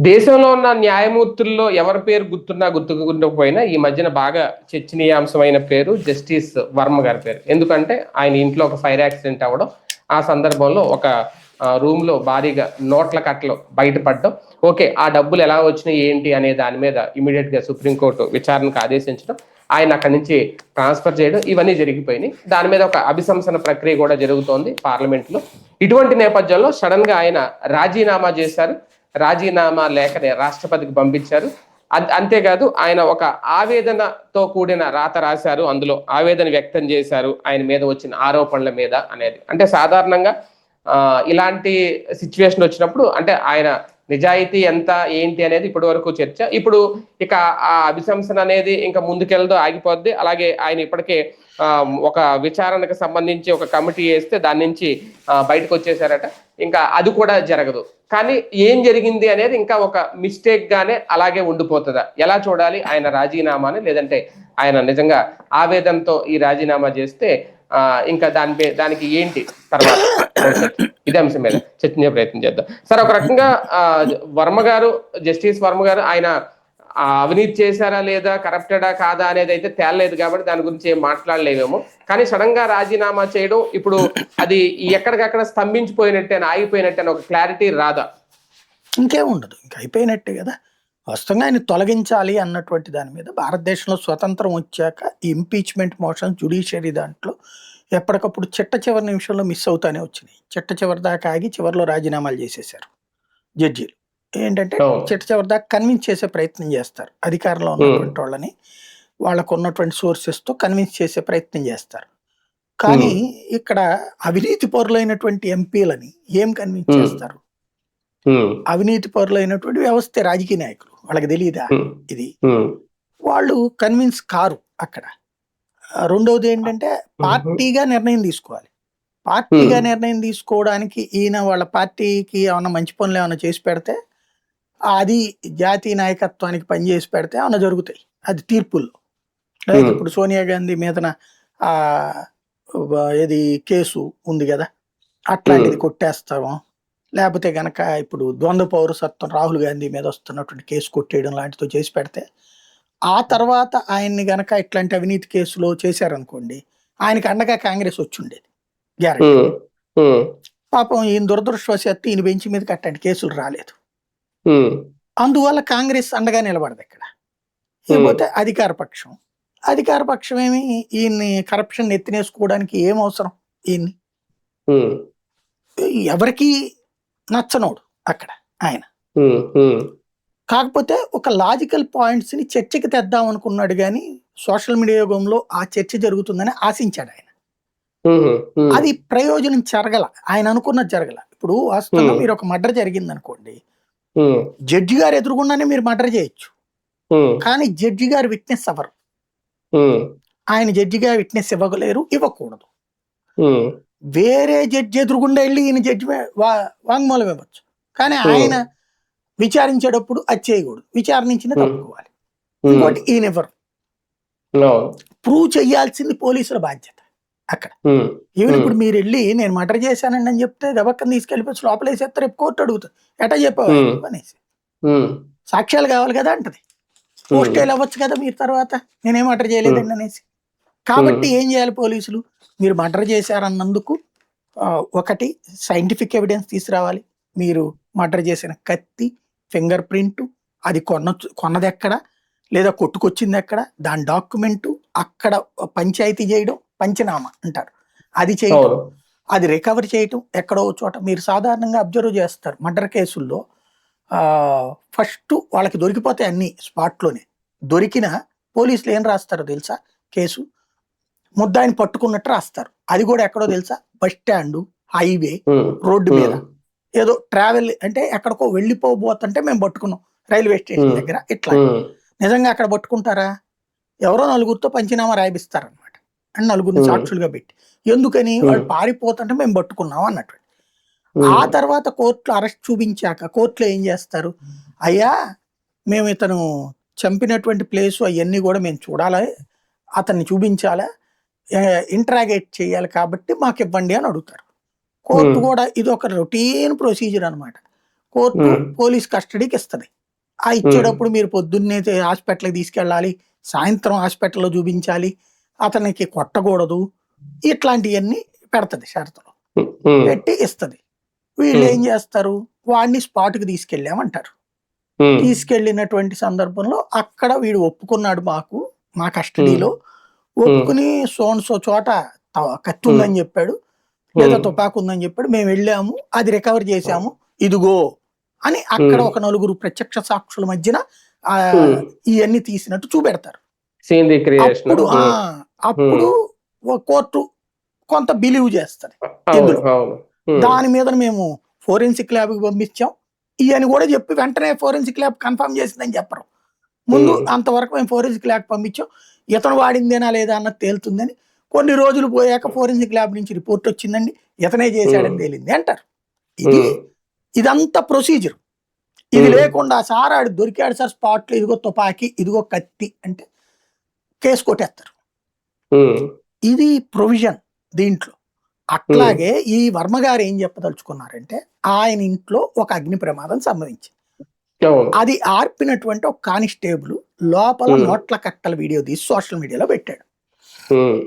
దేశంలో ఉన్న న్యాయమూర్తుల్లో ఎవరి పేరు గుర్తున్నా గుర్తుకుండకపోయినా ఈ మధ్యన బాగా చర్చనీయాంశమైన పేరు జస్టిస్ వర్మ గారి పేరు. ఎందుకంటే ఆయన ఇంట్లో ఒక ఫైర్ యాక్సిడెంట్ అవ్వడం, ఆ సందర్భంలో ఒక రూమ్ లో భారీగా నోట్ల కట్టలు బయటపడడం. ఓకే, ఆ డబ్బులు ఎలా వచ్చినాయి ఏంటి అనే దాని మీద ఇమీడియట్ గా సుప్రీంకోర్టు విచారణకు ఆదేశించడం, ఆయన అక్కడి నుంచి ట్రాన్స్ఫర్ చేయడం, ఇవన్నీ జరిగిపోయినాయి. దాని మీద ఒక అభిశంసన ప్రక్రియ కూడా జరుగుతోంది పార్లమెంట్ లో. ఇటువంటి నేపథ్యంలో సడన్ గా ఆయన రాజీనామా చేశారు. రాజీనామా లేఖని రాష్ట్రపతికి పంపించారు. అంతేకాదు ఆయన ఒక ఆవేదనతో కూడిన రాత రాశారు. అందులో ఆవేదన వ్యక్తం చేశారు ఆయన మీద వచ్చిన ఆరోపణల మీద అనేది. అంటే సాధారణంగా ఇలాంటి సిచ్యువేషన్ వచ్చినప్పుడు అంటే ఆయన నిజాయితీ ఎంత ఏంటి అనేది ఇప్పటి వరకు చర్చ. ఇప్పుడు ఇక ఆ అభిశంసన అనేది ఇంకా ముందుకెళ్ళదు, ఆగిపోద్ది. అలాగే ఆయన ఇప్పటికే ఒక విచారణకు సంబంధించి ఒక కమిటీ వేస్తే దాని నుంచి బయటకు వచ్చేసారట. ఇంకా అది కూడా జరగదు. కానీ ఏం జరిగింది అనేది ఇంకా ఒక మిస్టేక్ గానే అలాగే ఉండిపోతుందా? ఎలా చూడాలి ఆయన రాజీనామాని? లేదంటే ఆయన నిజంగా ఆవేదనతో ఈ రాజీనామా చేస్తే ఇంకా దానికి ఏంటి తర్వాత ఇదే అంశం మీద చర్చించే ప్రయత్నం చేద్దాం. సార్, ఒక రకంగా వర్మ గారు, జస్టిస్ వర్మ గారు ఆయన అవినీతి చేశారా లేదా, కరప్టెడా కాదా అనేది అయితే తేలలేదు కాబట్టి దాని గురించి ఏం మాట్లాడలేమేమో. కానీ సడన్ గా రాజీనామా చేయడం, ఇప్పుడు అది ఎక్కడికక్కడ స్తంభించిపోయినట్టే, ఆగిపోయినట్టే ఒక క్లారిటీ రాదా? ఇంకేముండదు, ఇంకా అయిపోయినట్టే కదా. వాస్తవంగా ఆయన తొలగించాలి అన్నటువంటి దాని మీద భారతదేశంలో స్వతంత్రం వచ్చాక ఇంపీచ్మెంట్ మోషన్ జ్యుడిషియరీ దాంట్లో ఎప్పటికప్పుడు చిట్ట చివరి నిమిషంలో మిస్ అవుతానే వచ్చినాయి. చిట్ట చివరి దాకా ఆగి చివరిలో రాజీనామాలు చేసేసారు జడ్జీలు. ఏంటంటే చిట్ట చివరి దాకా కన్విన్స్ చేసే ప్రయత్నం చేస్తారు. అధికారంలో ఉన్నటువంటి వాళ్ళని వాళ్ళకు ఉన్నటువంటి సోర్సెస్తో కన్విన్స్ చేసే ప్రయత్నం చేస్తారు. కానీ ఇక్కడ అవినీతి పరులైనటువంటి ఎంపీలని ఏం కన్విన్స్ చేస్తారు? అవినీతి పరులైనటువంటి వ్యవస్థ రాజకీయ నాయకులు, వాళ్ళకి తెలియదా ఇది? వాళ్ళు కన్విన్స్ కారు అక్కడ. రెండవది ఏంటంటే పార్టీగా నిర్ణయం తీసుకోవాలి. పార్టీగా నిర్ణయం తీసుకోవడానికి ఈయన వాళ్ళ పార్టీకి ఏమన్నా మంచి పనులు ఏమైనా చేసి పెడితే, అది జాతీయ నాయకత్వానికి పనిచేసి పెడితే ఏమన్నా జరుగుతాయి, అది తీర్పుల్లో. ఇప్పుడు సోనియా గాంధీ మీదన ఏది కేసు ఉంది కదా, అట్లాంటిది కొట్టేస్తాము. లేకపోతే గనక ఇప్పుడు ద్వంద్వ పౌరసత్వం రాహుల్ గాంధీ మీద వస్తున్నటువంటి కేసు కొట్టేయడం లాంటితో చేసి పెడితే, ఆ తర్వాత ఆయన్ని గనక ఇట్లాంటి అవినీతి కేసులో చేశారనుకోండి, ఆయనకి అండగా కాంగ్రెస్ వచ్చి ఉండేది గ్యారెంటీ. పాపం ఈయన దురదృష్టవశాత్తు ఈయన బెంచ్ మీద అట్లాంటి కేసులు రాలేదు. అందువల్ల కాంగ్రెస్ అండగా నిలబడదు ఇక్కడ. లేకపోతే అధికార పక్షం ఏమి ఈయన్ని కరప్షన్ ఎత్తినేసుకోవడానికి ఏం అవసరం? ఈయన్ని ఎవరికి నచ్చనోడు అక్కడ ఆయన. కాకపోతే ఒక లాజికల్ పాయింట్స్ ని చర్చకి తెద్దాం అనుకున్నాడు, కానీ సోషల్ మీడియా యుగంలో ఆ చర్చ జరుగుతుందని ఆశించాడు ఆయన. అది ప్రయోజనం జరగల, ఆయన అనుకున్నది జరగల. ఇప్పుడు వాస్తవంగా మీరు ఒక మర్డర్ జరిగింది అనుకోండి, జడ్జి గారు ఎదురుగుండానే మీరు మర్డర్ చేయొచ్చు, కానీ జడ్జి గారు విట్నెస్ అవ్వరు. ఆయన జడ్జిగా విట్నెస్ ఇవ్వలేరు, ఇవ్వకూడదు. వేరే జడ్జి ఎదురుగుండా వెళ్ళి ఈయన జడ్జి వాంగ్మూలం ఇవ్వచ్చు, కానీ ఆయన విచారించేటప్పుడు అది చేయకూడదు, విచారించిన తప్పుకోవాలి. ఇంకోటి ఈయన ఇవ్వరు. ప్రూవ్ చెయ్యాల్సింది పోలీసుల బాధ్యత అక్కడ. ఈవెన్ ఇప్పుడు మీరు వెళ్ళి నేను మర్డర్ చేశానండి అని చెప్తే గబక్కని తీసుకెళ్ళిపోయి లోపలేసేస్తారు, రేపు కోర్టు అడుగుతుంది ఎటా చెప్పావు అనేసి. సాక్ష్యాలు కావాలి కదా అంటది. పోస్టేలు అవ్వచ్చు కదా మీరు తర్వాత, నేనేం మర్డర్ చేయలేదండి అనేసి. కాబట్టి ఏం చేయాలి పోలీసులు? మీరు మర్డర్ చేశారన్నందుకు ఒకటి సైంటిఫిక్ ఎవిడెన్స్ తీసుకురావాలి. మీరు మర్డర్ చేసిన కత్తి, ఫింగర్ ప్రింట్, అది కొన్నది ఎక్కడ, లేదా కొట్టుకొచ్చింది ఎక్కడ, దాని డాక్యుమెంటు, అక్కడ పంచాయతీ చేయడం, పంచనామా అంటారు, అది చేయడం, అది రికవర్ చేయటం. ఎక్కడో చోట మీరు సాధారణంగా అబ్జర్వ్ చేస్తారు మర్డర్ కేసుల్లో, ఫస్ట్ వాళ్ళకి దొరికిపోతాయి అన్ని స్పాట్లోనే. దొరికిన పోలీసులు ఏం రాస్తారో తెలుసా? కేసు ముద్దాయిని పట్టుకున్నట్టు రాస్తారు. అది కూడా ఎక్కడో తెలుసా? బస్ స్టాండ్, హైవే, రోడ్డు మీద ఏదో ట్రావెల్ అంటే ఎక్కడికో వెళ్ళిపోబోతుంటే మేము పట్టుకున్నాం రైల్వే స్టేషన్ దగ్గర. ఇట్లా నిజంగా అక్కడ పట్టుకుంటారా? ఎవరో నలుగురితో పంచనామా రాయిస్తారనమాట, అండ్ నలుగురిని సాక్షులుగా పెట్టి. ఎందుకని? వాళ్ళు పారిపోతుంటే మేము పట్టుకున్నాం అన్నట్టు. ఆ తర్వాత కోర్టులో అరెస్ట్ చూపించాక కోర్టులో ఏం చేస్తారు? అయ్యా మేము ఇతను చంపినటువంటి ప్లేసు అవన్నీ కూడా మేము చూడాలి, అతన్ని చూపించాలా, ఇంట్రాగేట్ చేయాలి, కాబట్టి మాకు ఇవ్వండి అని అడుగుతారు. కోర్టు కూడా ఇది ఒక రొటీన్ ప్రొసీజర్ అనమాట. కోర్టు ఉమ్, పోలీస్ కస్టడీకి ఇస్తుంది. ఆ ఇచ్చేటప్పుడు మీరు పొద్దున్నే హాస్పిటల్కి తీసుకెళ్ళాలి, సాయంత్రం హాస్పిటల్లో చూపించాలి, అతనికి కొట్టకూడదు, ఇట్లాంటివన్నీ పెడతది షరతులు, ఉమ్, పెట్టి ఇస్తుంది. వీళ్ళు ఉమ్, ఏం చేస్తారు, వాడిని స్పాట్కి తీసుకెళ్ళామంటారు. ఉమ్, తీసుకెళ్ళినటువంటి సందర్భంలో అక్కడ వీడు ఒప్పుకున్నాడు, మా ఉమ్, కస్టడీలో ఉమ్, ఒప్పుకుని సో చోట కత్తి ఉమ్, ఉందని చెప్పాడు, లేదా ఉమ్, తుపాకు ఉందని చెప్పాడు, మేము వెళ్ళాము, అది రికవర్ చేశాము, ఇదిగో అని అక్కడ ఉమ్, ఒక నలుగురు ప్రత్యక్ష సాక్షుల మధ్యన ఆ ఇవన్నీ తీసినట్టు చూపెడతారు. Scene recreation. అప్పుడు అప్పుడు కోర్టు కొంత బిలీవ్ చేస్తుంది అవును, ఇందులో. అవును. ఉమ్, దాని మీద మేము ఫోరెన్సిక్ ల్యాబ్కి పంపించాం ఇవని కూడా చెప్పి వెంటనే ఫోరెన్సిక్ ల్యాబ్ కన్ఫర్మ్ చేసిందని చెప్పరు. ముందు ఉమ్, అంతవరకు మేము ఫోరెన్సిక్ ల్యాబ్ పంపించాం, ఇతను వాడిందేనా లేదా అన్నది తేలుతుందని. కొన్ని రోజులు పోయాక ఫోరెన్సిక్ ల్యాబ్ నుంచి రిపోర్ట్ వచ్చిందండి, ఇతనే చేశాడని తేలింది అంటారు. ఉమ్, ఇదంతా ప్రొసీజర్. ఇది ఉమ్, లేకుండా సార్ ఆడు దొరికాడు సార్ స్పాట్లో, ఇదిగో తుపాకీ, ఇదిగో కత్తి అంటే కేసు కొట్టేస్తారు. ఉమ్, ఇది ప్రొవిజన్ దీంట్లో. అట్లాగే ఈ వర్మ గారు ఏం చెప్పదలుచుకున్నారంటే, ఆయన ఇంట్లో ఒక అగ్ని ప్రమాదం సంభవించింది. అవును. అది ఆర్పినటువంటి ఒక కానిస్టేబుల్ లోపల ఉమ్, నోట్ల కట్టల వీడియో తీసి సోషల్ మీడియాలో పెట్టాడు. ఉమ్,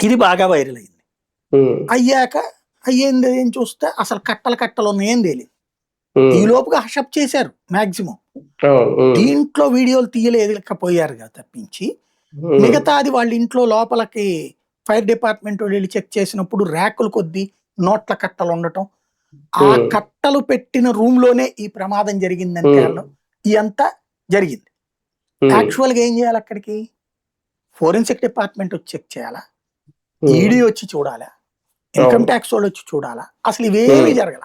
ఇది బాగా వైరల్ అయింది. ఉమ్, అయ్యాక అయ్యింది ఏం చూస్తే అసలు కట్టలు ఉన్నాయేం తేలింది. ఈ ఉమ్, లోపుగా హషప్ చేశారు మాక్సిమం. అవును. ఉమ్, దీంట్లో వీడియోలు తీయలేకపోయారు కదా తప్పించి, ఉమ్, మిగతాది వాళ్ళ ఇంట్లో లోపలికి ఫైర్ డిపార్ట్మెంట్ వెళ్ళి చెక్ చేసినప్పుడు ర్యాకులు కొద్దీ నోట్ల కట్టలు ఉండటం, ఆ ఉమ్, కట్టలు పెట్టిన రూమ్ లోనే ఈ ప్రమాదం జరిగిందని ఉమ్, తేలడం, ఇదంతా జరిగింది. ఉమ్, యాక్చువల్గా ఏం చేయాలి, అక్కడికి ఫోరెన్సిక్ డిపార్ట్మెంట్ వచ్చి చెక్ చేయాలా, ఉమ్, ఈడీ వచ్చి చూడాలా, ఇన్కమ్ అవును. ట్యాక్స్ వాళ్ళు వచ్చి చూడాలా, అసలు ఇవేమీ ఉమ్, జరగల.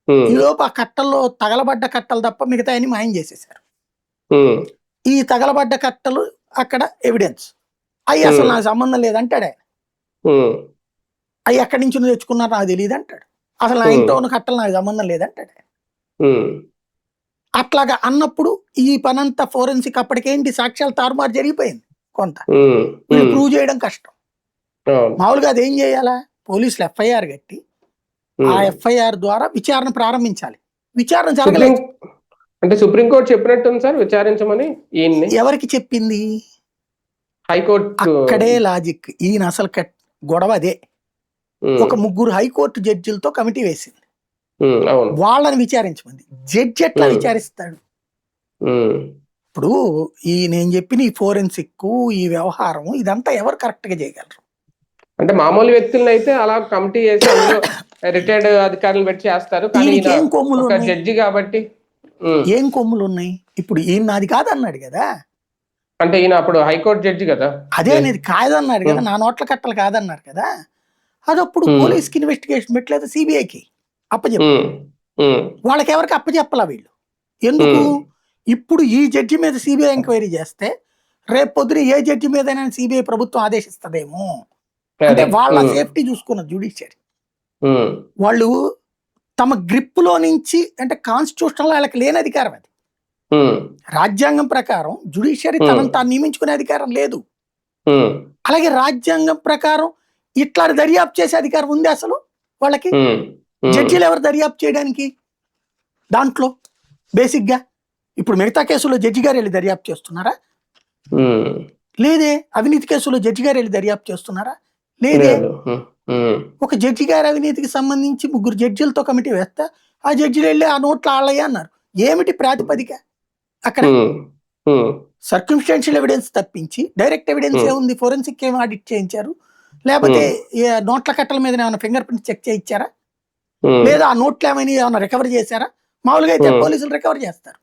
ఉమ్, ఈలోపు ఆ కట్టల్లో తగలబడ్డ కట్టలు తప్ప మిగతా అన్ని మాయం చేసేసారు. ఉమ్, ఈ తగలబడ్డ కట్టలు అక్కడ ఎవిడెన్స్, అవి అసలు నాకు సంబంధం లేదంటాడు ఆయన. ఉమ్, అవి ఎక్కడి నుంచి తెచ్చుకున్నారు నాకు తెలియదు అంటాడు. అసలు నా ఇంట్లో ఉన్న కట్టలు నాకు సంబంధం లేదంటాడు ఆయన. ఉమ్, అట్లాగా అన్నప్పుడు ఈ పనంతా ఫోరెన్సిక్ అప్పటికేంటి సాక్ష్యాలు తారుమారు జరిగిపోయింది కొంత, ఉమ్, వీళ్ళు ఉమ్, ప్రూవ్ చేయడం కష్టం. అవును. మామూలుగా అదేం చేయాలా, పోలీసులు ఎఫ్ఐఆర్ కట్టి ఆ ఎఫ్ఐఆర్ ద్వారా విచారణ ప్రారంభించాలి. విచారణ సుప్రీం జరగలేదు. అంటే సుప్రీంకోర్టు చెప్పినట్టుంది సార్ విచారించమని ఈయన్ని. ఎవరికి చెప్పింది, హైకోర్టు. అక్కడే లాజిక్. ఈయన అసలు గొడవ అదే. ఒక ముగ్గురు హైకోర్టు జడ్జిలతో కమిటీ వేసింది, అవును. వాళ్ళని విచారించమంది. జడ్జి ఎట్లా విచారిస్తాడు? ఇప్పుడు నేను చెప్పిన ఈ ఫోరెన్సిక్ ఈ వ్యవహారం ఇదంతా ఎవరు కరెక్ట్ గా చేయగలరు? అంటే మామూలు వ్యక్తులను అయితే అలా కమిటీ చేసి అందులో రిటైర్డ్ అధికారులను పెట్టి చేస్తారు, కానీ దీనికి ఈయన ఏం కొమ్ములు ఒక ఉన్నాయి? జడ్జి కాబట్టి. ఏం కొమ్ములు ఉన్నాయి? ఇప్పుడు ఈయన నాది కాదన్నాడు కదా, అంటే ఈయన అప్పుడు హైకోర్టు జడ్జి కదా. అదే అనేది కాదన్నాడు కదా, నా నోట్ల కట్టలు కాదన్నారు కదా. అదప్పుడు పోలీస్కి ఇన్వెస్టిగేషన్ పెట్టలేదు, సిబిఐకి అప్పచెప్పు. వాళ్ళకి ఎవరికి అప్పచెప్పలా వీళ్ళు. ఎందుకు? ఇప్పుడు ఈ జడ్జి మీద సిబిఐ ఎంక్వైరీ చేస్తే రేపు పొద్దున ఏ జడ్జి మీద సిబిఐ ప్రభుత్వం ఆదేశిస్తుందేమో. అంటే వాళ్ళ సేఫ్టీ చూసుకున్న జ్యుడిషియరీ వాళ్ళు తమ గ్రిప్ లో నుంచి, అంటే కాన్స్టిట్యూషన్ వాళ్ళకి లేని అధికారం అది. రాజ్యాంగం ప్రకారం జ్యుడిషియరీ తనను తాను నియమించుకునే అధికారం లేదు. అలాగే రాజ్యాంగం ప్రకారం ఇట్లా దర్యాప్తు చేసే అధికారం ఉంది అసలు వాళ్ళకి. జడ్జీలు ఎవరు దర్యాప్తు చేయడానికి? దాంట్లో బేసిక్ గా ఇప్పుడు మిగతా కేసుల్లో జడ్జి గారు వెళ్ళి దర్యాప్తు చేస్తున్నారా? లేదే. అవినీతి కేసులో జడ్జి గారు వెళ్ళి దర్యాప్తు చేస్తున్నారా? లేదే. ఒక జడ్జి గారి అవినీతికి సంబంధించి ముగ్గురు జడ్జిలతో కమిటీ వేస్తా, ఆ జడ్జిలు వెళ్ళి ఆ నోట్లు ఆళ్ళయ్య అన్నారు. ఏమిటి ప్రాతిపదిక అక్కడ? సర్కమ్స్టాన్షియల్ ఎవిడెన్స్ తప్పించి డైరెక్ట్ ఎవిడెన్స్ ఏముంది? ఫోరెన్సిక్ ఏం ఆడిట్ చేయించారు? లేకపోతే నోట్ల కట్టల మీద ఏమైనా ఫింగర్ ప్రింట్ చెక్ చేయించారా? లేదా ఆ నోట్లు ఏమైనా రికవర్ చేశారా? మామూలుగా అయితే పోలీసులు రికవర్ చేస్తారు.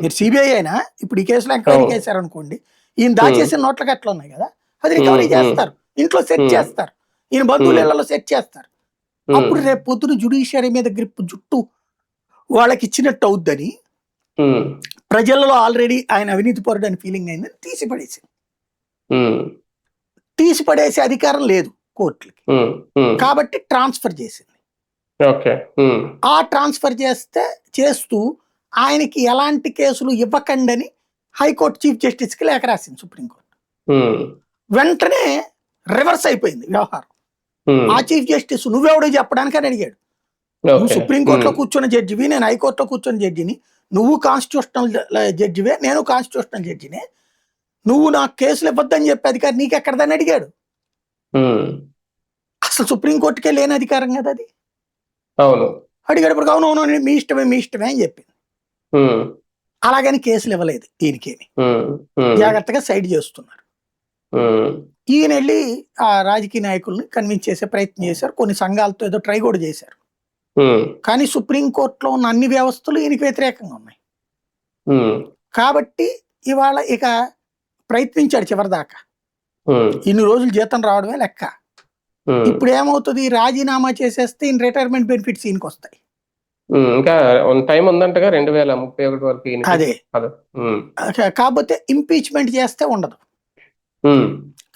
మీరు సిబిఐ అయినా ఇప్పుడు ఈ కేసులో ఎంక్వైరీ చేశారు అనుకోండి, ఈయన దాచేసిన నోట్ల కట్టలు ఉన్నాయి కదా, అది రికవరీ చేస్తారు, ఇంట్లో సెట్ చేస్తారు, ఈయన బంధువుల ఇళ్లలో సెట్ చేస్తారు. అప్పుడు రేపు పొద్దున జ్యుడిషియరీ మీద గ్రిప్ జుట్టు వాళ్ళకి ఇచ్చినట్టు అవుద్దని ప్రజలలో ఆల్రెడీ ఆయన అవినీతి పరుడు అని ఫీలింగ్ అయిందని తీసి పడేసే అధికారం లేదు కోర్టులకి. కాబట్టి ట్రాన్స్ఫర్ చేసింది. ఆ ట్రాన్స్ఫర్ చేస్తూ ఆయనకి ఎలాంటి కేసులు ఇవ్వకండి అని హైకోర్టు చీఫ్ జస్టిస్ కి లేఖ రాసింది సుప్రీంకోర్టు. వెంటనే రివర్స్ అయిపోయింది వ్యవహారం. ఆ చీఫ్ జస్టిస్ నువ్వెవడో చెప్పడానికి అని అడిగాడు. నువ్వు ఓకే. సుప్రీంకోర్టులో కూర్చున్న జడ్జివి, నేను హైకోర్టులో కూర్చున్న జడ్జిని. నువ్వు కాన్స్టిట్యూషనల్ జడ్జివే, నేను కాన్స్టిట్యూషనల్ జడ్జినే. నువ్వు నాకు కేసులు ఇవ్వద్దని చెప్పే అధికారం నీకెక్కడదని అడిగాడు. అసలు సుప్రీంకోర్టుకే లేని అధికారం కదా అది. అవును. అడిగేటప్పుడు అవును మీ ఇష్టమే అని చెప్పింది. అలాగని కేసులు ఇవ్వలేదు ఈయనకేమి, జాగ్రత్తగా సైడ్ చేస్తున్నారు. ఈయన వెళ్ళి ఆ రాజకీయ నాయకుల్ని కన్విన్స్ చేసే ప్రయత్నం చేశారు, కొన్ని సంఘాలతో ఏదో ట్రై కూడా చేశారు. కానీ సుప్రీంకోర్టులో ఉన్న అన్ని వ్యవస్థలు ఈయనకి వ్యతిరేకంగా ఉన్నాయి. కాబట్టి ఇవాళ ఇక ప్రయత్నించాడు చివరిదాకా. ఇన్ని రోజులు జీతం రావడమే లెక్క. ఇప్పుడు ఏమవుతుంది, రాజీనామా చేసేస్తే ఈయన రిటైర్మెంట్ బెనిఫిట్స్ ఈయనకి వస్తాయి. ఇంకా టైం ఉందంటగా 2031 వరకు. అదే కాకపోతే ఇంపీచ్మెంట్ చేస్తే ఉండదు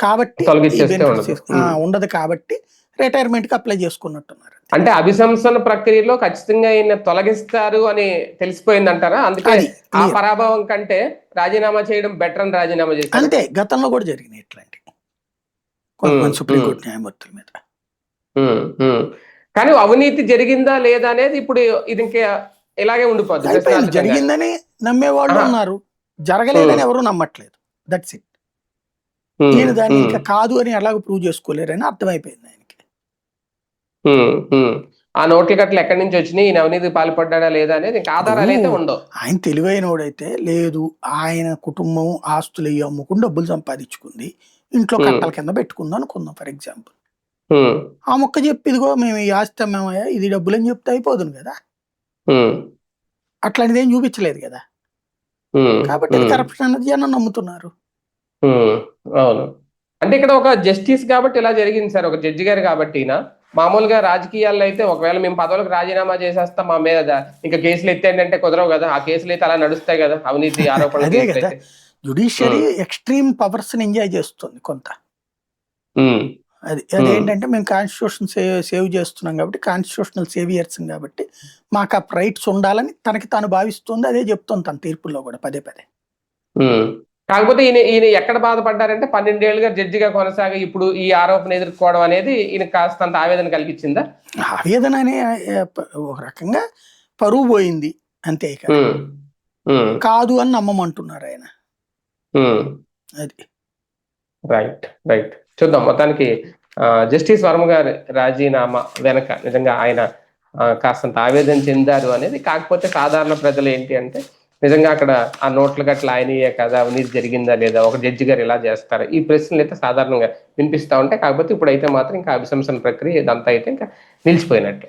కాబట్టి ఉండదు కాబట్టి రిటైర్మెంట్ కి అప్లై చేసుకున్నట్టున్నారు. అంటే అభిశంసన ప్రక్రియలో ఖచ్చితంగా ఈయన తొలగిస్తారు అని తెలిసిపోయింది అంటారా? అందుకే ఆ పరాభవం కంటే రాజీనామా చేయడం బెటర్ అని రాజీనామా చేశారు. అంతే, గతంలో కూడా జరిగినాయి ఇట్లాంటి కొంతమంది సుప్రీంకోర్టు న్యాయమూర్తుల మీద. కానీ అవినీతి జరిగిందా లేదా అనేది ఇప్పుడు ఇది ఇంకా ఇలాగే ఉండిపోద్ది. జరిగిందని నమ్మేవాళ్ళు ఉన్నారు, జరగలేదని ఎవరు నమ్మట్లేదు. That's it. నేను దాన్ని ఇంకా కాదు అని ఎలాగో ప్రూవ్ చేసుకోలేరని అర్థమైపోయింది ఆయనకి. ఆ నోట్ల కట్టలు ఎక్కడి నుంచి వచ్చినాయి, ఈయన అవినీతి పాల్పడ్డా లేదా అనేది ఇంకా ఆధారాలు అయితే ఉండవు. ఆయన తెలివైనోడైతే లేదు, ఆయన కుటుంబం ఆస్తులు అమ్ముకుని డబ్బులు సంపాదించుకుంది, ఇంట్లో కట్టల కింద పెట్టుకుందాం అనుకుందాం ఫర్ ఎగ్జాంపుల్. ఆ మొక్క చెప్పి ఇదిగో మేము ఈ ఆస్తి అమ్మామయ్యా ఇది డబ్బులు అని చెప్తే అయిపోతుంది కదా. అట్లాంటిది ఏం చూపించలేదు కదా, కాబట్టి కరప్షన్ అన్నది జనం నమ్ముతున్నారు. అవును. అంటే ఇక్కడ ఒక జస్టిస్ కాబట్టి ఇలా జరిగింది సార్, ఒక జడ్జి గారు కాబట్టి. మామూలుగా రాజకీయాల్లో అయితే ఒకవేళ మేము పదవులకు రాజీనామా చేసేస్తాం, మా మీద ఇంకా కేసులు ఎత్తేంటంటే కుదరవు కదా. ఆ కేసులు అయితే అలా నడుస్తాయి కదా, అవినీతి ఆరోపణలు. జ్యుడిషియరీ ఎక్స్ట్రీమ్ పవర్స్ ఎంజాయ్ చేస్తుంది కొంత. అదేంటంటే మేము కాన్స్టిట్యూషన్ సేవ్ చేస్తున్నాం కాబట్టి, కాన్స్టిట్యూషనల్ సేవియర్స్ కాబట్టి మాకు ఆ రైట్స్ ఉండాలని తనకి తాను భావిస్తుంది. అదే చెప్తుంది తన తీర్పుల్లో కూడా పదే పదే. కాకపోతే ఈయన ఎక్కడ బాధపడ్డారంటే 12 ఏళ్ళుగా జడ్జిగా కొనసాగి ఇప్పుడు ఈ ఆరోపణ ఎదుర్కోవడం అనేది ఈయన కాస్తంత ఆవేదన కలిగించిందా? ఆవేదన అనే ఒక రకంగా పరువు పోయింది అంతే, కాదు అని నమ్మమంటున్నారు ఆయన. అది రైట్. చూద్దాం. మొత్తానికి జస్టిస్ వర్మ గారి రాజీనామా వెనక నిజంగా ఆయన కాస్తంత ఆవేదన చెందారు అనేది. కాకపోతే సాధారణ ప్రజలు ఏంటి అంటే నిజంగా అక్కడ ఆ నోట్ల గట్ల ఆయనయే కదా, అవినీతి జరిగిందా లేదా, ఒక జడ్జి గారు ఇలా చేస్తారా, ఈ ప్రశ్నలు అయితే సాధారణంగా వినిపిస్తా ఉంటాయి. కాకపోతే ఇప్పుడైతే మాత్రం ఇంకా అభిశంసన ప్రక్రియ ఇదంతా అయితే ఇంకా నిలిచిపోయినట్టు.